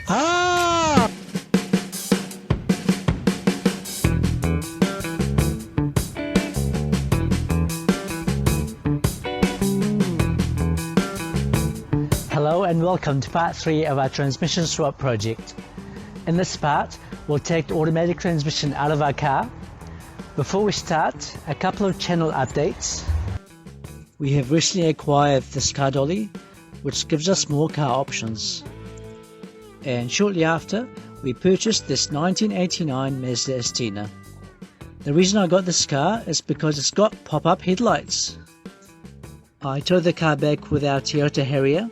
Ah! Hello and welcome to part 3 of our transmission swap project. In this part, we'll take the automatic transmission out of our car. Before we start, a couple of channel updates. We have recently acquired this car dolly, which gives us more car options. And shortly after, we purchased this 1989 Mazda Estina. The reason I got this car is because it's got pop-up headlights. I towed the car back with our Toyota Harrier.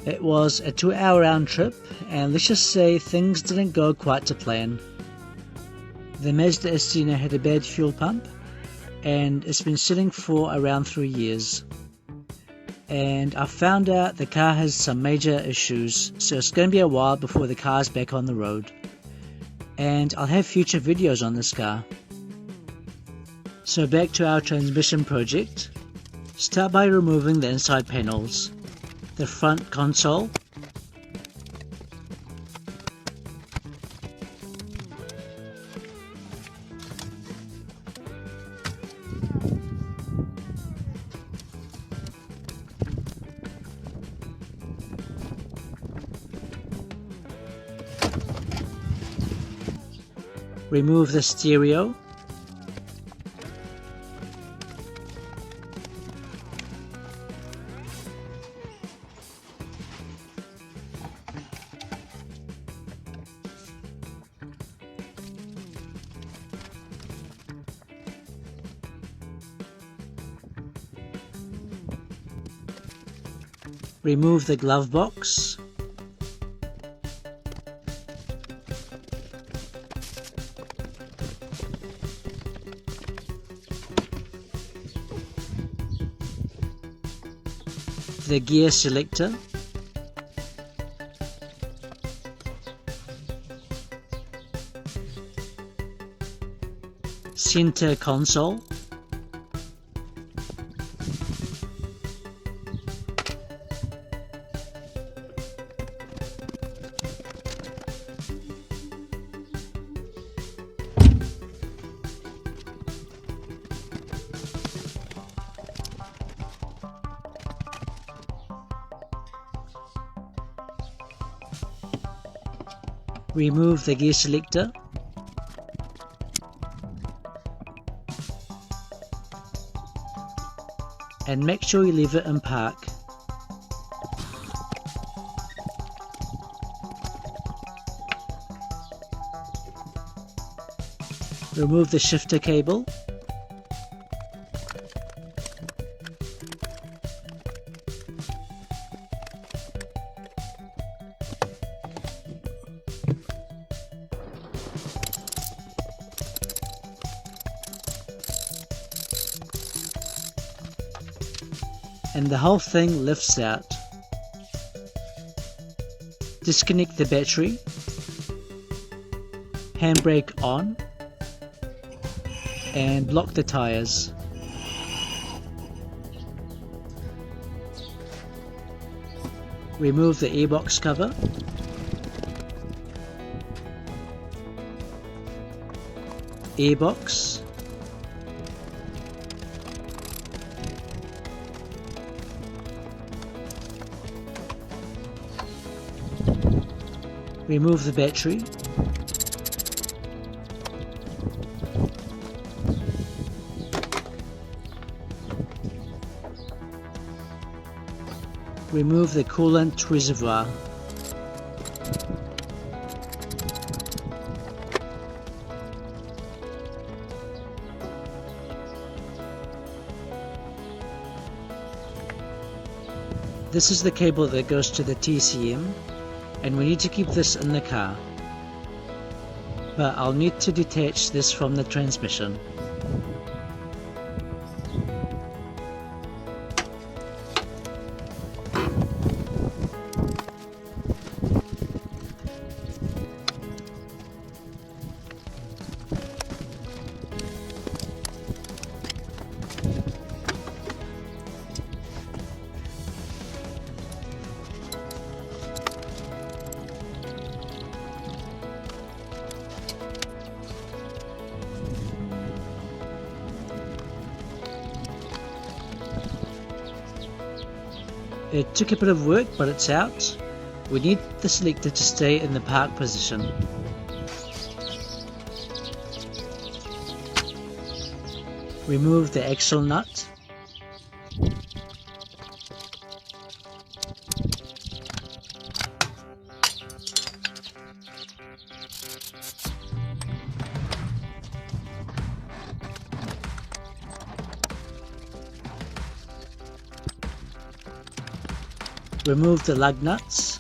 It was a 2-hour round trip, and let's just say things didn't go quite to plan. The Mazda Estina had a bad fuel pump, and it's been sitting for around 3 years. And I found out the car has some major issues, so it's going to be a while before the car's back on the road. And I'll have future videos on this car. So back to our transmission project. Start by removing the inside panels, the front console, remove the stereo, remove the glove box, the gear selector, center console, remove the gear selector, and make sure you leave it in park. Remove the shifter cable, and the whole thing lifts out. Disconnect the battery, handbrake on, and block the tires. Remove the airbox cover, airbox, remove the battery, remove the coolant reservoir, this is the cable that goes to the TCM, and we need to keep this in the car, but I'll need to detach this from the transmission. It took a bit of work, but it's out. We need the selector to stay in the park position. Remove the axle nut. Remove the lug nuts.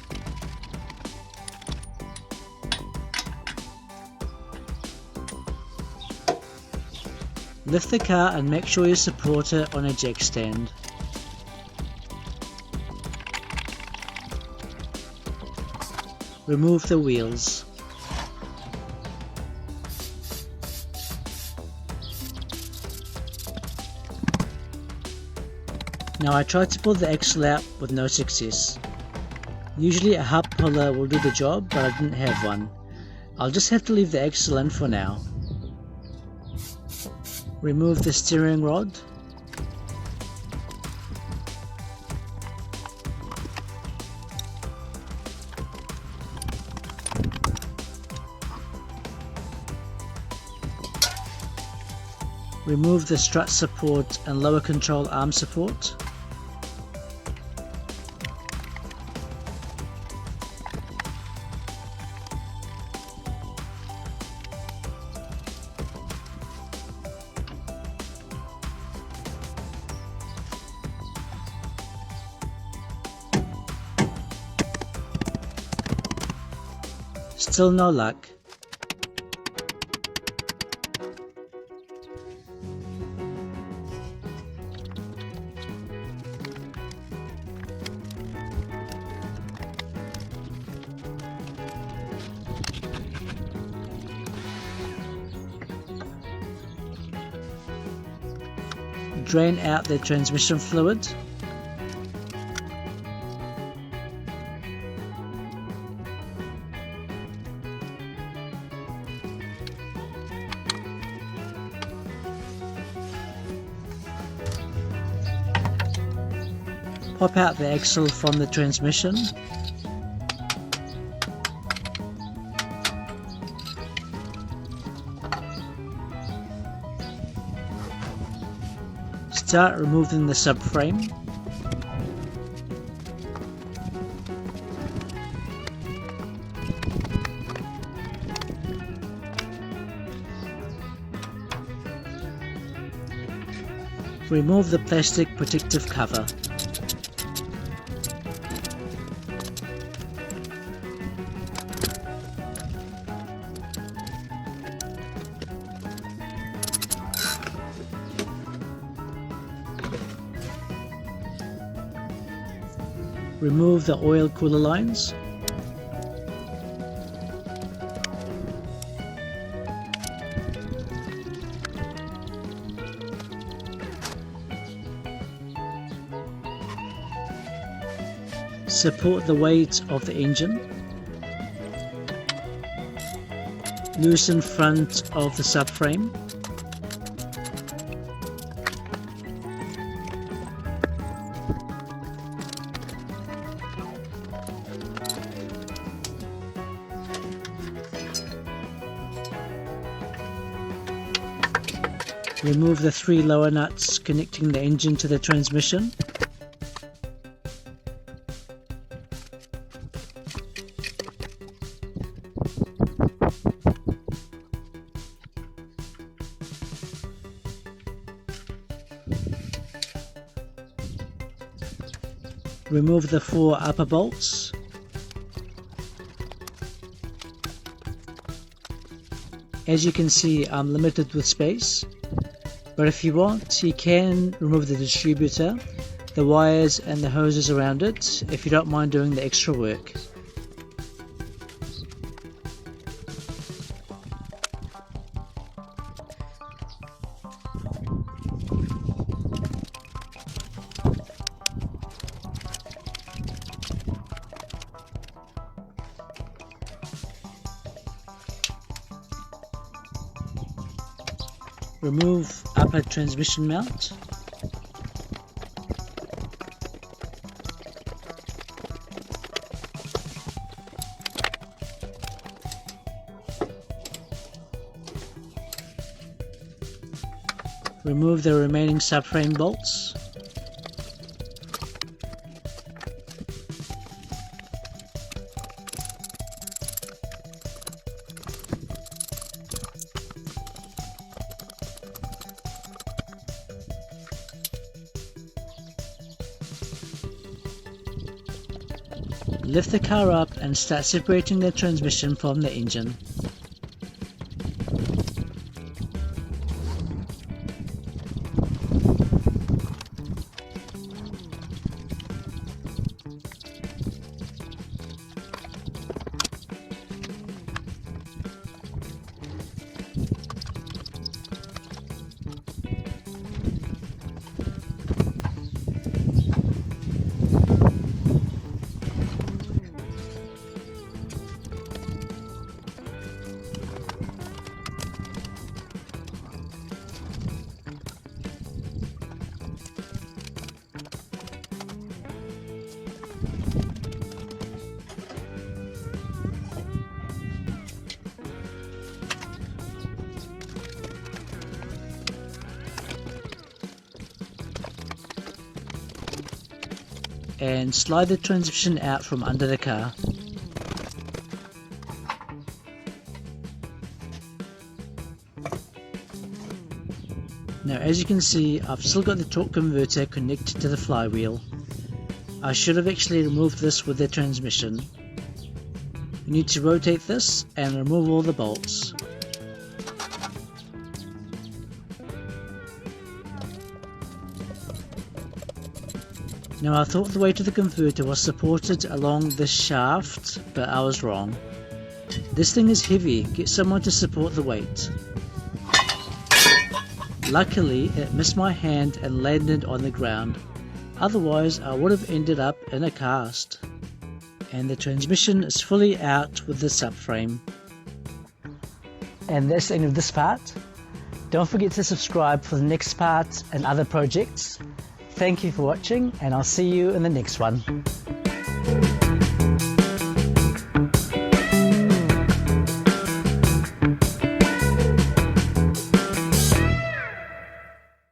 Lift the car and make sure you support it on a jack stand. Remove the wheels. Now I tried to pull the axle out with no success. Usually a hub puller will do the job, but I didn't have one. I'll just have to leave the axle in for now. Remove the steering rod. Remove the strut support and lower control arm support. Still no luck. Drain out the transmission fluid. Pop out the axle from the transmission. Start removing the subframe. Remove the plastic protective cover. Remove the oil cooler lines. Support the weight of the engine. Loosen front of the subframe. Remove the 3 lower nuts connecting the engine to the transmission. Remove the 4 upper bolts. As you can see, I'm limited with space. But if you want, you can remove the distributor, the wires and the hoses around it if you don't mind doing the extra work. Remove upper transmission mount. remove the remaining subframe bolts. Lift the car up and start separating the transmission from the engine. And slide the transmission out from under the car. Now as you can see, I've still got the torque converter connected to the flywheel. I should have actually removed this with the transmission. You need to rotate this and remove all the bolts. Now I thought the weight of the converter was supported along this shaft, but I was wrong. This thing is heavy, get someone to support the weight. Luckily it missed my hand and landed on the ground, otherwise I would have ended up in a cast. And the transmission is fully out with the subframe. And that's the end of this part. Don't forget to subscribe for the next part and other projects. Thank you for watching, and I'll see you in the next one.